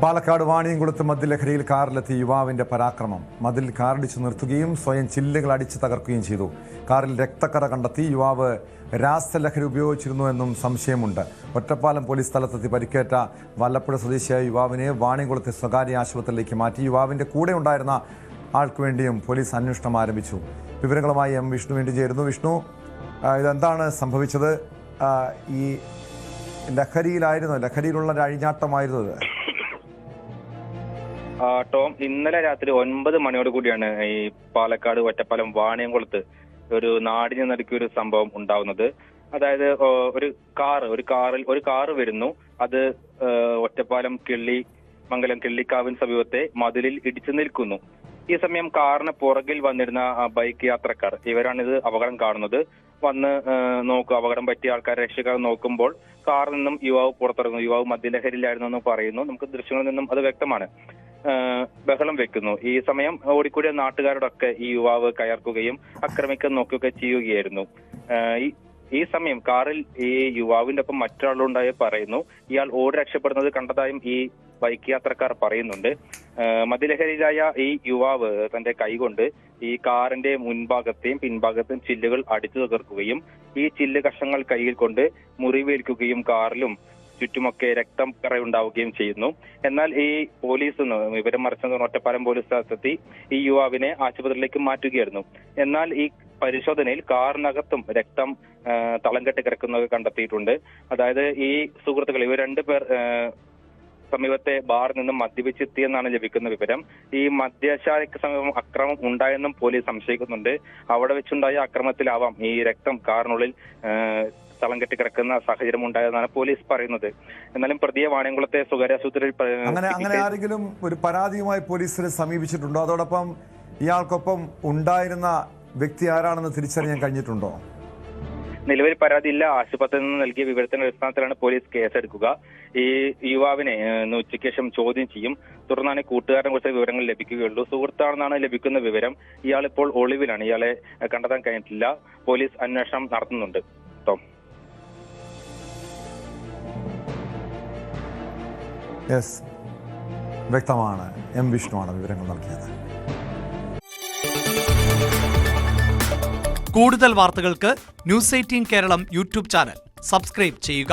പാലക്കാട് വാണിയംകുളത്ത് മദ്യലഹരിയിൽ കാറിലെത്തിയ യുവാവിന്റെ പരാക്രമം. മതിൽ കാറിടിച്ചു നിർത്തുകയും സ്വയം ചില്ലുകൾ അടിച്ചു തകർക്കുകയും ചെയ്തു. കാറിൽ രക്തക്കറ കണ്ടെത്തി. യുവാവ് രാസലഹരി ഉപയോഗിച്ചിരുന്നു എന്നും സംശയമുണ്ട്. ഒറ്റപ്പാലം പോലീസ് സ്ഥലത്തെത്തി പരിക്കേറ്റ വല്ലപ്പുഴ സ്വദേശിയായ യുവാവിനെ വാണിയംകുളത്തെ സ്വകാര്യ ആശുപത്രിയിലേക്ക് മാറ്റി. യുവാവിന്റെ കൂടെ ഉണ്ടായിരുന്ന ആൾക്ക് വേണ്ടിയും പോലീസ് അന്വേഷണം ആരംഭിച്ചു. വിവരങ്ങളുമായി എം വിഷ്ണു വേണ്ടി ചേരുന്നു. വിഷ്ണു, ഇതെന്താണ് സംഭവിച്ചത്? ഈ ലഹരിയിലുള്ള ഒരു അഴിഞ്ഞാട്ടമായിരുന്നു ഇത്? ടോം, ഇന്നലെ രാത്രി 9 മണിയോട് കൂടിയാണ് ഈ പാലക്കാട് ഒറ്റപ്പാലം വാണിയംകുളത്ത് ഒരു നാടിന് നടുക്കിയ ഒരു സംഭവം ഉണ്ടാവുന്നത്. അതായത് ഒരു കാറ് വരുന്നു. അത് ഒറ്റപ്പാലം മംഗലം കിള്ളിക്കാവിന് സമീപത്തെ മതിലിൽ ഇടിച്ചു നിൽക്കുന്നു. ഈ സമയം കാറിന് പുറകിൽ വന്നിരുന്ന ബൈക്ക് യാത്രക്കാർ, ഇവരാണിത് അപകടം കാണുന്നത്. വന്ന് അപകടം പറ്റിയ ആൾക്കാരെ രക്ഷിക്കാൻ നോക്കുമ്പോൾ കാറിൽ നിന്നും യുവാവ് പുറത്തിറങ്ങുന്നു. യുവാവ് മദ്യലഹരിയിലായിരുന്നു എന്ന് പറയുന്നു. നമുക്ക് ദൃശ്യങ്ങളിൽ നിന്നും അത് വ്യക്തമാണ്. ബഹളം വെക്കുന്നു. ഈ സമയം ഓടിക്കൂടിയ നാട്ടുകാരോടൊക്കെ ഈ യുവാവ് കയർക്കുകയും ആക്രമിക്കാൻ നോക്കുകയൊക്കെ ചെയ്യുകയായിരുന്നു. ഈ സമയം കാറിൽ ഈ യുവാവിന്റെ ഒപ്പം മറ്റൊരാളുണ്ടായി പറയുന്നു. ഇയാൾ ഓടി രക്ഷപ്പെടുന്നത് കണ്ടതായും ഈ ബൈക്ക് യാത്രക്കാർ പറയുന്നുണ്ട്. മദ്യലഹരിയിലായ ഈ യുവാവ് തന്റെ കൈകൊണ്ട് ഈ കാറിന്റെ മുൻഭാഗത്തെയും പിൻഭാഗത്തെയും ചില്ലുകൾ അടിച്ചു തകർക്കുകയും ഈ ചില്ല് കഷങ്ങൾ കയ്യിൽ കൊണ്ട് മുറിവേൽക്കുകയും കാറിലും ചുറ്റുമൊക്കെ രക്തം കറയുണ്ടാവുകയും ചെയ്യുന്നു. എന്നാൽ ഈ പോലീസ് വിവരം മറിച്ച ഒറ്റപ്പാലം പോലീസ് സ്ഥലത്തെത്തി ഈ യുവാവിനെ ആശുപത്രിയിലേക്ക് മാറ്റുകയായിരുന്നു. എന്നാൽ ഈ പരിശോധനയിൽ കാറിനകത്തും രക്തം തളം കെട്ടി കിടക്കുന്നത് കണ്ടെത്തിയിട്ടുണ്ട്. അതായത് ഈ സുഹൃത്തുക്കൾ ഇവർ 2 പേർ സമീപത്തെ ബാറിൽ നിന്നും മദ്യപിച്ചെത്തിയെന്നാണ് ലഭിക്കുന്ന വിവരം. ഈ മദ്യശാലയ്ക്ക് സമീപം അക്രമം ഉണ്ടായെന്നും പോലീസ് സംശയിക്കുന്നുണ്ട്. അവിടെ വെച്ചുണ്ടായ അക്രമത്തിലാവാം ഈ രക്തം കാറിനുള്ളിൽ തളം കെട്ടി കിടക്കുന്ന സാഹചര്യം ഉണ്ടായതെന്നാണ് പോലീസ് പറയുന്നത്. എന്നാലും പ്രതിയെ വാണിയംകുളത്തെ സ്വകാര്യ ആശുപത്രിയിൽ അങ്ങനെ ആരെങ്കിലും ഒരു പരാതിയുമായി പോലീസിനെ സമീപിച്ചിട്ടുണ്ടോ? അതോടൊപ്പം ഇയാൾക്കൊപ്പം ഉണ്ടായിരുന്ന വ്യക്തി ആരാണെന്ന് തിരിച്ചറിയാൻ കഴിഞ്ഞിട്ടുണ്ടോ? നിലവിൽ പരാതിയില്ല. ആശുപത്രിയിൽ നിന്ന് നൽകിയ വിവരത്തിന്റെ അടിസ്ഥാനത്തിലാണ് പോലീസ് കേസെടുക്കുക. ഈ യുവാവിനെ ഉച്ചയ്ക്ക് ശേഷം ചോദ്യം ചെയ്യും. തുടർന്നാണ് കൂട്ടുകാരനെ കുറിച്ച് വിവരങ്ങൾ ലഭിക്കുകയുള്ളൂ. സുഹൃത്താണെന്നാണ് ലഭിക്കുന്ന വിവരം. ഇയാൾ ഇപ്പോൾ ഒളിവിലാണ്. ഇയാളെ കണ്ടെത്താൻ കഴിഞ്ഞിട്ടില്ല. പോലീസ് അന്വേഷണം നടത്തുന്നുണ്ട്. ടോം, വ്യക്തമാണ്. എം വിഷ്ണുവാണ് വിവരങ്ങൾ നൽകിയത്. കൂടുതൽ വാർത്തകൾക്ക് News 18 Keralam YouTube channel subscribe ചെയ്യുക.